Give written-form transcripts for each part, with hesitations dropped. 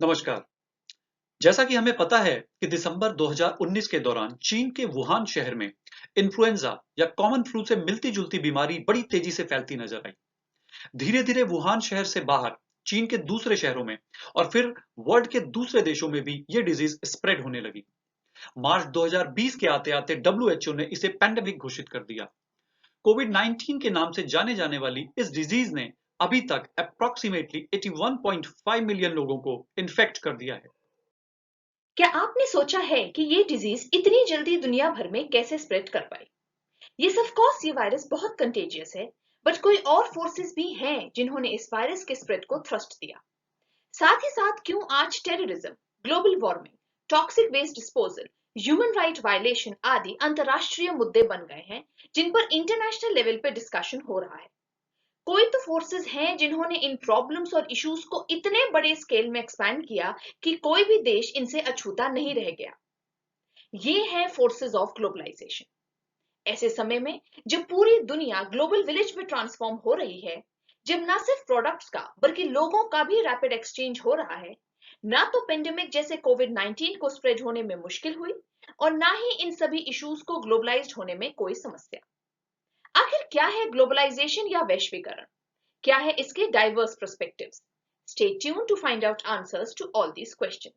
नमस्कार। जैसा कि हमें पता है कि दिसंबर 2019 के दौरान चीन के वुहान शहर में इन्फ्लुएंजा या कॉमन फ्लू से मिलती-जुलती बीमारी बड़ी तेजी से फैलती नजर आई। धीरे-धीरे वुहान शहर से बाहर चीन के दूसरे शहरों में और फिर वर्ल्ड के दूसरे देशों में भी ये डिजीज स्प्रेड होने लगी। मार्च 2020 के आते-आते डब्ल्यूएचओ ने इसे पैंडेमिक घोषित कर दिया। कोविड 19 के नाम से जाने जाने वाली इस डिजीज ने अभी तक अप्रॉक्सीमेटली 81.5 मिलियन लोगों को इन्फेक्ट कर दिया है। क्या आपने सोचा है कि ये डिजीज इतनी जल्दी दुनिया भर में कैसे स्प्रेड कर पाई? ये ऑफ कोर्स ये वायरस बहुत कंटेजियस है, बट कोई और फोर्सेस भी हैं जिन्होंने इस वायरस के स्प्रेड को थ्रस्ट दिया। साथ ही साथ क्यों आज terrorism, global warming, toxic waste disposal, human right violation आदि अंतरराष्ट्रीय मुद्दे बन गए हैं जिन पर इंटरनेशनल लेवल पे डिस्कशन हो रहा है। कोई तो फोर्सेस हैं जिन्होंने इन प्रॉब्लम्स और इश्यूज को इतने बड़े स्केल में एक्सपैंड किया कि कोई भी देश इनसे अछूता नहीं रह गया। ये है फोर्सेस ऑफ ग्लोबलाइजेशन। ऐसे समय में जब पूरी दुनिया ग्लोबल विलेज में ट्रांसफॉर्म हो रही है, जब ना सिर्फ प्रोडक्ट्स का बल्कि लोगों का भी रैपिड एक्सचेंज हो रहा है, ना तो पेंडेमिक जैसे कोविड 19 को स्प्रेड होने में मुश्किल हुई और ना ही इन सभी इश्यूज को ग्लोबलाइज्ड होने में कोई समस्या। आखिर क्या है ग्लोबलाइजेशन या वैश्वीकरण? क्या है इसके diverse perspectives? Stay tuned to find out answers to all these questions.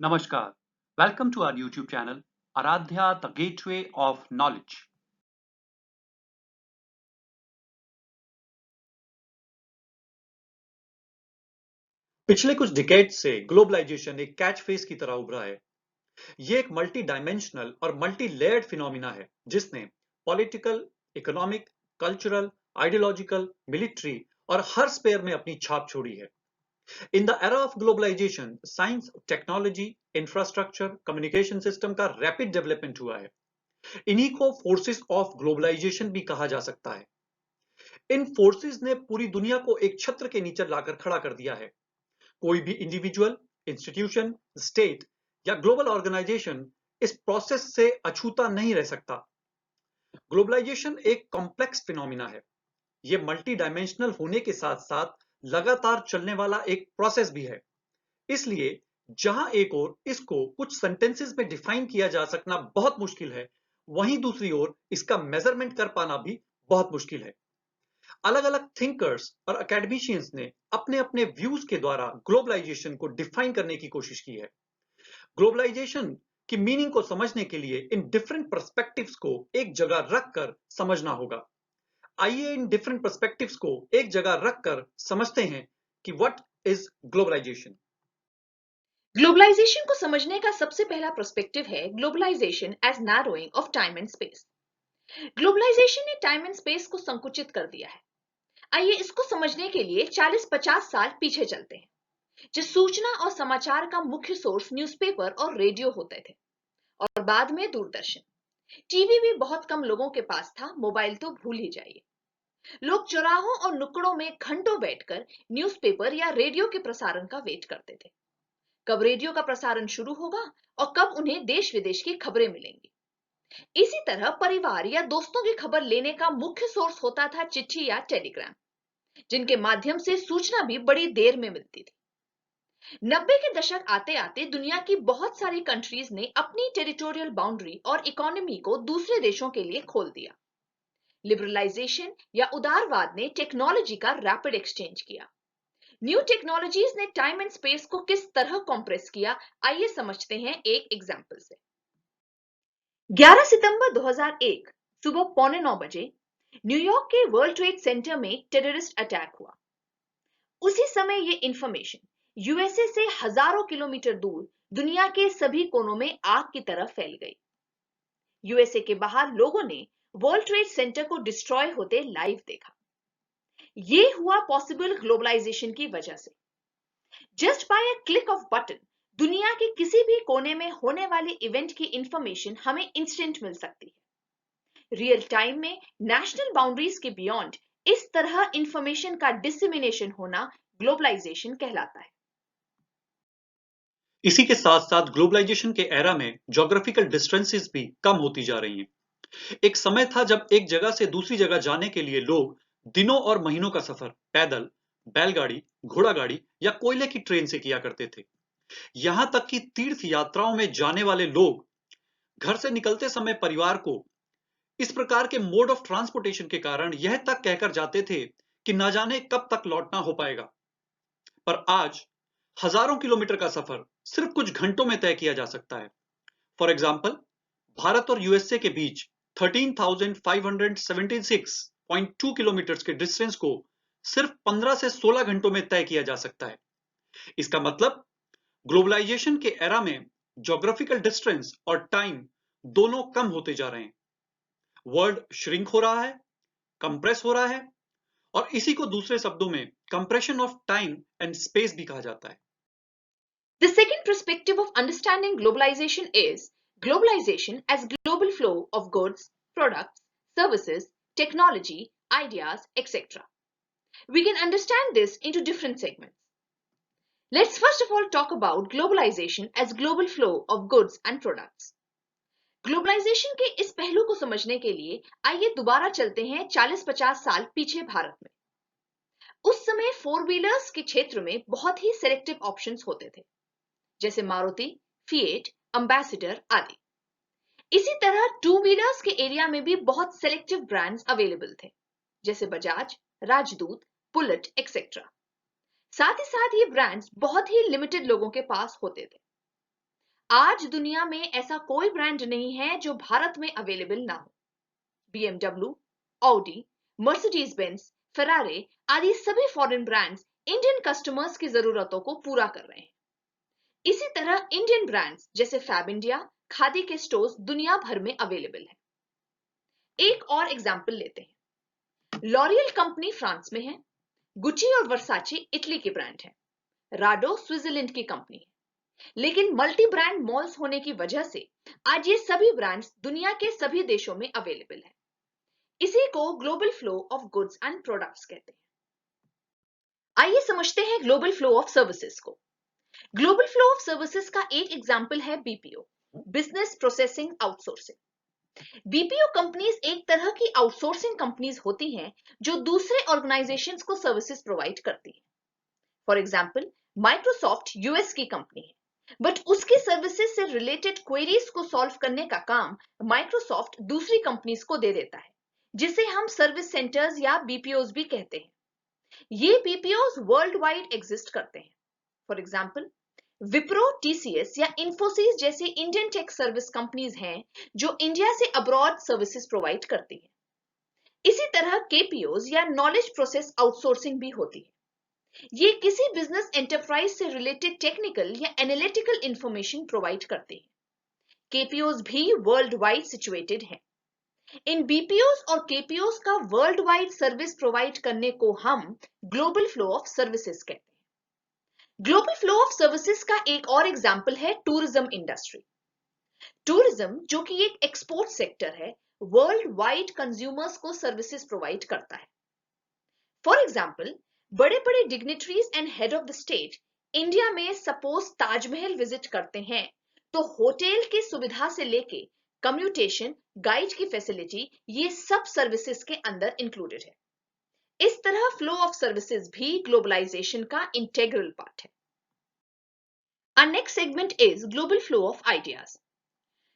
Namaskar. Welcome to our YouTube channel, Aradhya, the Gateway of Knowledge. पिछले कुछ डिकेड से ग्लोबलाइजेशन एक कैच फेस की तरह उभरा है। ये एक मल्टी डायमेंशनल और मल्टी लेयर्ड फिनोमिना है जिसने political, economic, cultural, ideological, military और हर स्पेयर में अपनी छाप छोड़ी है। In the era of globalization, science, technology, infrastructure, communication system का रैपिड डेवलपमेंट हुआ है। इन्हीं को फोर्सेस ऑफ ग्लोबलाइजेशन भी कहा जा सकता है। इन फोर्सेस ने पूरी दुनिया को एक छत्र के नीचे लाकर खड़ा कर दिया है। कोई भी इंडिविजुअल, इंस्टीट्यूशन, स्टेट या ग्लोबल ऑर्गेनाइजेशन इस प्रोसेस से अछूता नहीं रह सकता। ग्लोबलाइजेशन एक कॉम्प्लेक्स फिनोमिना है। ये मल्टी डायमेंशनल होने के साथ साथ लगातार चलने वाला एक प्रोसेस भी है। इसलिए जहां एक ओर इसको कुछ सेंटेंसेस में डिफाइन किया जा सकना बहुत मुश्किल है, वहीं दूसरी ओर इसका मेजरमेंट कर पाना भी बहुत मुश्किल है। अलग अलग थिंकर्स और एकेडमिशियंस ने अपने अपने व्यूज के द्वारा ग्लोबलाइजेशन को डिफाइन करने की कोशिश की है। ग्लोबलाइजेशन की मीनिंग को समझने के लिए इन डिफरेंट पर्सपेक्टिव्स को एक जगह रखकर समझना होगा। आइए इन डिफरेंट पर्सपेक्टिव्स को एक जगह रखकर समझते हैं कि व्हाट इज ग्लोबलाइजेशन। ग्लोबलाइजेशन को समझने का सबसे पहला पर्सपेक्टिव है globalization as narrowing of time and space. Globalization ने टाइम एंड स्पेस को संकुचित कर दिया है। आइए इसको समझने के लिए 40-50 साल पीछे चलते हैं, जिस सूचना और समाचार का मुख्य सोर्स न्यूज़पेपर और रेडियो होते थे, और बाद में दूरदर्शन। टीवी भी बहुत कम लोगों के पास था, मोबाइल तो भूल ही जाइए। लोग चौराहों और नुक्कड़ों में घंटों बैठकर न्यूज़पेपर या रेडियो के प्रसारण का वेट करते थे। कब रेडियो का प्रसारण शुरू होगा और कब उन्हें देश विदेश की खबरें मिलेंगी। इसी तरह परिवार या दोस्तों की खबर लेने का मुख्य सोर्स होता था चिट्ठी या टेलीग्राम, जिनके माध्यम से सूचना भी बड़ी देर में मिलती थी। 90 के दशक आते आते दुनिया की बहुत सारी कंट्रीज ने अपनी टेरिटोरियल बाउंड्री और इकोनॉमी को दूसरे देशों के लिए खोल दिया। लिबरलाइजेशन या उदारवाद ने टेक्नोलॉजी का रैपिड एक्सचेंज किया। न्यू टेक्नोलॉजीज ने टाइम एंड स्पेस को किस तरह कॉम्प्रेस किया, आइए समझते हैं एक एग्जाम्पल से। 11 सितंबर 2001 सुबह 8:45 न्यूयॉर्क के वर्ल्ड ट्रेड सेंटर में टेररिस्ट अटैक हुआ। उसी समय ये इंफॉर्मेशन यूएसए से हजारों किलोमीटर दूर दुनिया के सभी कोनों में आग की तरह फैल गई। यूएसए के बाहर लोगों ने वर्ल्ड ट्रेड सेंटर को डिस्ट्रॉय होते लाइव देखा। ये हुआ पॉसिबल ग्लोबलाइजेशन की वजह से। Just by a click off button दुनिया के किसी भी कोने में होने वाले इवेंट की इंफॉर्मेशन हमें इंस्टेंट मिल सकती है। रियल टाइम में नेशनल बाउंड्रीज के बियॉन्ड इस तरह इंफॉर्मेशन का डिसेमिनेशन होना ग्लोबलाइजेशन कहलाता है। इसी के साथ साथ ग्लोबलाइजेशन के एरा में ज्योग्राफिकल डिस्टेंसेस भी कम होती जा रही हैं। एक समय था जब एक जगह से दूसरी जगह जाने के लिए लोग दिनों और महीनों का सफर पैदल, बैलगाड़ी, घोड़ा गाड़ी या कोयले की ट्रेन से किया करते थे। यहां तक कि तीर्थ यात्राओं में जाने वाले लोग घर से निकलते समय परिवार को इस प्रकार के मोड ऑफ ट्रांसपोर्टेशन के कारण यह तक कहकर जाते थे कि न जाने कब तक लौटना हो पाएगा। पर आज हजारों किलोमीटर का सफर सिर्फ कुछ घंटों में तय किया जा सकता है। फॉर एग्जाम्पल, भारत और यूएसए के बीच 13,576.2 किलोमीटर के डिस्टेंस को सिर्फ 15 से 16 घंटों में तय किया जा सकता है। इसका मतलब ग्लोबलाइजेशन के एरा में ज्योग्राफिकल डिस्टेंस और टाइम दोनों कम होते जा रहे हैं। वर्ल्ड श्रिंक हो रहा है, कंप्रेस हो रहा है, और इसी को दूसरे शब्दों में compression of time and space भी कहा जाता है। The second perspective of understanding globalization is globalization as global flow of goods, products, services, technology, ideas, etc. We can understand this into different segments. Let's first of all talk about globalization as global flow of goods and products. Globalization के इस पहलू को समझने के लिए आइए दोबारा चलते हैं 40-50 साल पीछे भारत में। उस समय फोर व्हीलर्स के क्षेत्र में बहुत ही सिलेक्टिव ऑप्शंस होते थे, जैसे मारुति, फिएट, एम्बेसडर आदि। इसी तरह टू व्हीलर्स के एरिया में भी बहुत सिलेक्टिव ब्रांड्स अवेलेबल थे, जैसे बजाज, राजदूत, बुलेट एक्सेट्रा। साथ ही साथ ये ब्रांड्स बहुत ही लिमिटेड लोगों के पास होते थे। आज दुनिया में ऐसा कोई ब्रांड नहीं है जो भारत में अवेलेबल ना हो। BMW, Audi, Mercedes Benz, Ferrari आदि सभी फॉरेन ब्रांड्स इंडियन कस्टमर्स की जरूरतों को पूरा कर रहे हैं। इसी तरह इंडियन ब्रांड्स जैसे फैब इंडिया, खादी के स्टोर्स दुनिया भर में अवेलेबल है। एक और एग्जाम्पल लेते हैं। लॉरियल कंपनी फ्रांस में है, गुची और वर्साची इटली के ब्रांड है, राडो स्विट्जरलैंड की कंपनी है। लेकिन मल्टी ब्रांड मॉल्स होने की वजह से आज ये सभी ब्रांड्स दुनिया के सभी देशों में अवेलेबल है। इसी को global flow of goods and products कहते हैं। आइए समझते हैं ग्लोबल फ्लो ऑफ सर्विसेज को। ग्लोबल फ्लो ऑफ सर्विसेज का एक एग्जांपल है BPO, business processing outsourcing. BPO companies एक तरह की आउटसोर्सिंग कंपनीज होती हैं जो दूसरे ऑर्गेनाइजेशंस को सर्विसेज प्रोवाइड करती हैं। फॉर एग्जांपल, माइक्रोसॉफ्ट यूएस की कंपनी है, बट उसकी सर्विसेज से रिलेटेड क्वेरीज को सॉल्व करने का काम माइक्रोसॉफ्ट दूसरी कंपनीज को दे देता है, जिसे हम सर्विस सेंटर्स या बीपीओज भी कहते हैं। ये बीपीओज वर्ल्ड वाइड एग्जिस्ट करते हैं। फॉर एग्जाम्पल, विप्रो, टीसीएस या इंफोसिस जैसी इंडियन टेक सर्विस कंपनीज हैं जो इंडिया से अब्रॉड सर्विसेज प्रोवाइड करती हैं। इसी तरह केपीओज या नॉलेज प्रोसेस आउटसोर्सिंग भी होती है। ये किसी बिजनेस एंटरप्राइज से रिलेटेड टेक्निकल या एनालिटिकल इंफॉर्मेशन प्रोवाइड करते हैं। केपीओज भी वर्ल्ड वाइड सिचुएटेड हैं। इन बीपीओज और केपीओज का वर्ल्ड वाइड सर्विस प्रोवाइड करने को हम ग्लोबल फ्लो ऑफ सर्विसेज कहते हैं। ग्लोबल फ्लो ऑफ सर्विसेज का एक और एग्जांपल है टूरिज्म इंडस्ट्री। टूरिज्म, जो कि एक एक्सपोर्ट सेक्टर है, वर्ल्ड वाइड कंज्यूमर्स को सर्विसेज प्रोवाइड करता है। फॉर एग्जाम्पल, बड़े बड़े dignitaries and head of the state India में सपोज ताजमहल विजिट करते हैं तो होटल की सुविधा से लेके कम्यूटेशन, गाइड की फैसिलिटी, ये सब सर्विसेज के अंदर इंक्लूडेड है। इस तरह फ्लो ऑफ सर्विसेज भी ग्लोबलाइजेशन का इंटेग्रल पार्ट है। Our next segment is global flow of ideas.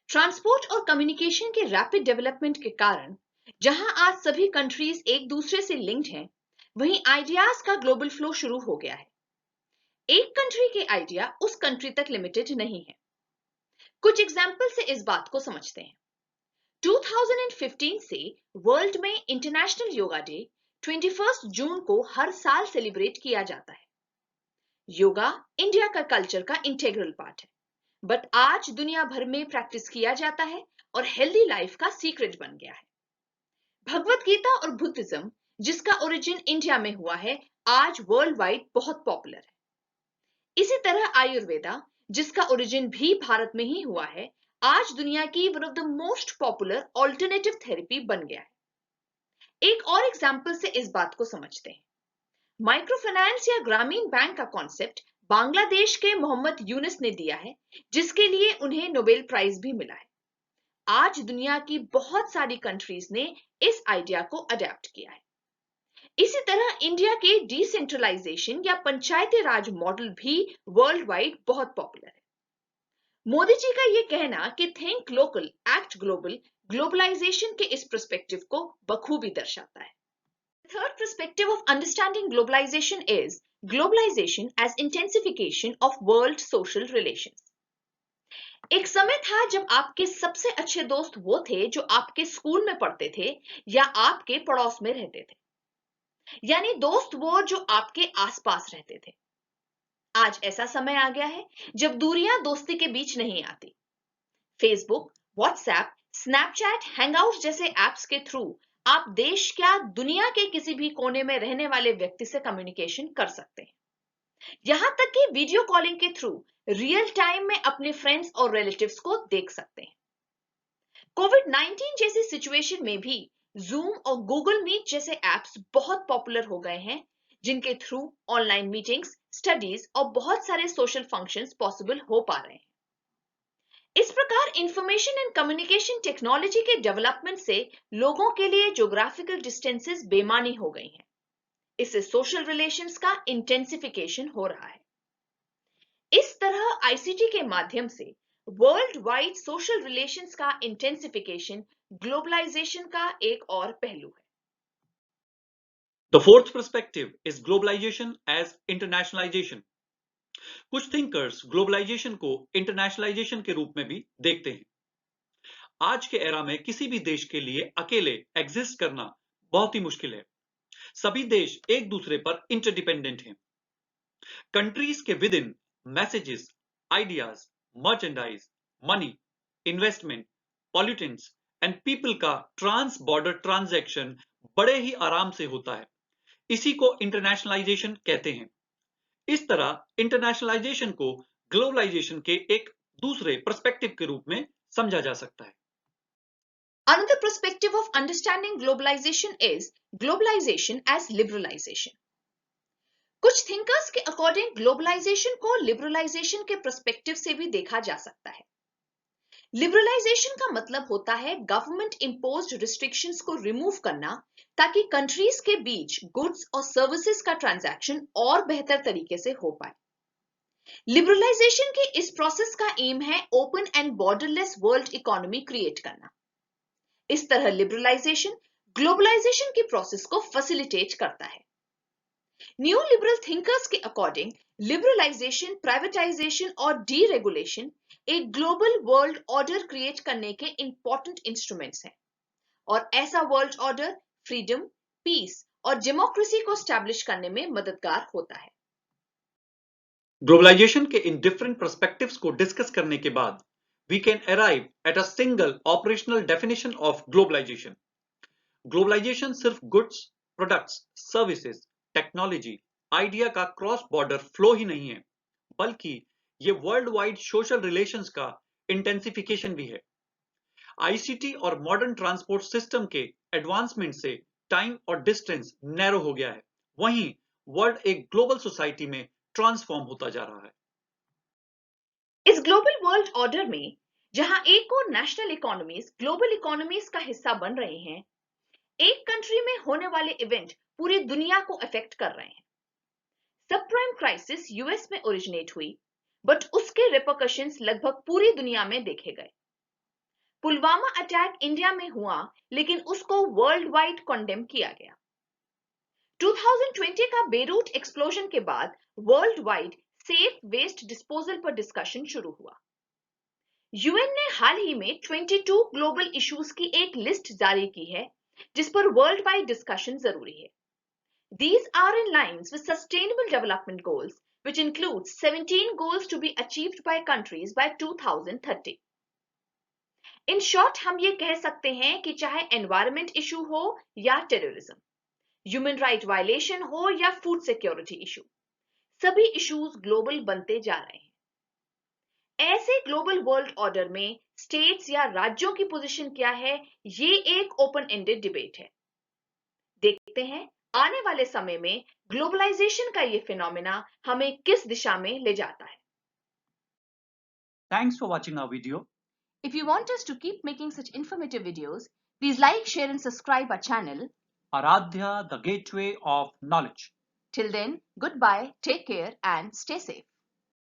Transport और कम्युनिकेशन के रैपिड डेवलपमेंट के कारण जहां आज सभी कंट्रीज एक दूसरे से लिंक्ड हैं, वहीं आइडियाज का ग्लोबल फ्लो शुरू हो गया है। एक कंट्री के आइडिया उस कंट्री तक लिमिटेड नहीं है। कुछ एग्जाम्पल से इस बात को समझते हैं। 2015 से वर्ल्ड में इंटरनेशनल योगा डे 21 जून को हर साल सेलिब्रेट किया जाता है। योगा इंडिया का कल्चर का इंटेग्रल पार्ट है, बट आज दुनिया भर में प्रैक्टिस किया जाता है और हेल्दी लाइफ का सीक्रेट बन गया है। भगवत गीता और बुद्धिज्म, जिसका ओरिजिन इंडिया में हुआ है, आज वर्ल्ड वाइड बहुत पॉपुलर है। इसी तरह आयुर्वेदा, जिसका ओरिजिन भी भारत में ही हुआ है, आज दुनिया की one of the most popular alternative therapy बन गया है। एक और एग्जाम्पल से इस बात को समझते हैं। माइक्रो फाइनेंस या ग्रामीण बैंक का कॉन्सेप्ट बांग्लादेश के मोहम्मद यूनुस ने दिया है, जिसके लिए उन्हें नोबेल प्राइज भी मिला है। आज दुनिया की बहुत सारी कंट्रीज ने इस आइडिया को अडेप्ट किया है। इसी तरह इंडिया के डिसेंट्रलाइजेशन या पंचायती राज मॉडल भी वर्ल्ड वाइड बहुत पॉपुलर है। मोदी जी का यह कहना कि think local act global globalization के इस पर्सपेक्टिव को बखूबी दर्शाता है। Third perspective of understanding globalization is globalization as intensification of world social relations. एक समय था जब आपके सबसे अच्छे दोस्त वो थे जो आपके स्कूल में पढ़ते थे या आपके पड़ोस में रहते थे, यानी दोस्त वो जो आपके आसपास रहते थे। आज ऐसा समय आ गया है जब दूरियां दोस्ती के बीच नहीं आती। फेसबुक, व्हाट्सएप, स्नैपचैट, हैंगआउट्स जैसे एप्स के थ्रू आप देश क्या दुनिया के किसी भी कोने में रहने वाले व्यक्ति से कम्युनिकेशन कर सकते हैं। यहां तक कि वीडियो कॉलिंग के थ्रू रियल टाइम में अपने फ्रेंड्स और रिलेटिव्स को देख सकते हैं। कोविड-19 जैसी सिचुएशन में भी जूम और गूगल मीट जैसे एप्स बहुत पॉपुलर हो गए हैं, जिनके थ्रू ऑनलाइन मीटिंग्स, स्टडीज और बहुत सारे सोशल फंक्शंस पॉसिबल हो पा रहे हैं। इस प्रकार इंफॉर्मेशन एंड कम्युनिकेशन टेक्नोलॉजी के डेवलपमेंट से लोगों के लिए ज्योग्राफिकल डिस्टेंसेस बेमानी हो गई हैं। इससे सोशल रिलेशंस का इंटेंसिफिकेशन हो रहा है। इस तरह आईसीटी के माध्यम से वर्ल्ड वाइड सोशल रिलेशंस का इंटेंसिफिकेशन ग्लोबलाइजेशन का एक और पहलू है। The fourth perspective is globalization as internationalization. कुछ थिंकर्स ग्लोबलाइजेशन को इंटरनेशनलाइजेशन के रूप में भी देखते हैं। आज के एरा में किसी भी देश के लिए अकेले एग्जिस्ट करना बहुत ही मुश्किल है। सभी देश एक दूसरे पर इंटरडिपेंडेंट हैं। कंट्रीज के with in messages, ideas, merchandise, money, investment, pollutants and people का ट्रांस बॉर्डर ट्रांजैक्शन बड़े ही आराम से होता है। इसी को इंटरनेशनलाइजेशन कहते हैं। इस तरह इंटरनेशनलाइजेशन को ग्लोबलाइजेशन के एक दूसरे पर्सपेक्टिव के रूप में समझा जा सकता है। Another perspective of understanding globalization is globalization as liberalization. कुछ थिंकर्स के अकॉर्डिंग ग्लोबलाइजेशन को लिबरलाइजेशन के पर्सपेक्टिव से भी देखा जा सकता है। लिबरलाइजेशन का मतलब होता है गवर्नमेंट इंपोज्ड रिस्ट्रिक्शंस को रिमूव करना, ताकि कंट्रीज के बीच गुड्स और सर्विसेज का ट्रांजैक्शन और बेहतर तरीके से हो पाए। लिबरलाइजेशन के इस प्रोसेस का एम है open and borderless world economy create करना। इस तरह लिबरलाइजेशन ग्लोबलाइजेशन की प्रोसेस को फैसिलिटेट करता है। न्यू लिबरल थिंकर्स के अकॉर्डिंग लिबरलाइजेशन, प्राइवेटाइजेशन और डीरेगुलेशन एक ग्लोबल वर्ल्ड ऑर्डर क्रिएट करने के इंपॉर्टेंट इंस्ट्रूमेंट्स हैं, और ऐसा वर्ल्ड ऑर्डर फ्रीडम, पीस और डेमोक्रेसी को स्टैब्लिश करने में मददगार होता है। ग्लोबलाइजेशन के इन डिफरेंट पर्सपेक्टिव्स को डिस्कस करने के बाद we can arrive at a single operational definition of globalization. Globalization सिर्फ goods, products, services, technology, idea का क्रॉस बॉर्डर फ्लो ही नहीं है, बल्कि ये वर्ल्ड वाइड सोशल रिलेशंस का इंटेंसिफिकेशन भी है। आईसीटी और मॉडर्न ट्रांसपोर्ट सिस्टम के एडवांसमेंट से टाइम और डिस्टेंस नैरो हो गया है, वहीं वर्ल्ड एक ग्लोबल सोसाइटी में ट्रांसफॉर्म होता जा रहा है। इस ग्लोबल वर्ल्ड ऑर्डर में जहां एक और नेशनल इकोनॉमीज ग्लोबल इकोनॉमीज का हिस्सा बन रहे हैं, एक कंट्री में होने वाले इवेंट पूरी दुनिया को अफेक्ट कर रहे हैं। सबप्राइम क्राइसिस यूएस में ओरिजिनेट हुई, बट उसके रिपरकशंस लगभग पूरी दुनिया में देखे गए। पुलवामा अटैक इंडिया में हुआ, लेकिन उसको वर्ल्ड वाइड कंडेम किया गया। 2020 का बेरूट एक्सप्लोजन के बाद world wide safe waste disposal पर डिस्कशन शुरू हुआ। यूएन ने हाल ही में 22 ग्लोबल इश्यूज की एक लिस्ट जारी की है, जिस पर वर्ल्ड वाइड डिस्कशन जरूरी है। These are in lines with Sustainable Development Goals, which includes 17 goals to be achieved by countries by 2030. In short, हम ये कह सकते हैं कि चाहे एनवायरमेंट इशू हो या टेररिज्म, ह्यूमन राइट वायलेशन हो या फूड सिक्योरिटी इशू, सभी इश्यूज ग्लोबल बनते जा रहे हैं। ऐसे ग्लोबल वर्ल्ड ऑर्डर में स्टेट्स या राज्यों की पोजीशन क्या है, ये एक ओपन एंडेड डिबेट है। देखते हैं आने वाले समय में ग्लोबलाइजेशन का ये फिनोमेना हमें किस दिशा में ले जाता है। Thanks for watching our video. If you want us to keep making such informative videos, please like, share and subscribe our channel. Aradhya, the gateway of knowledge. Till then, goodbye, take care and stay safe.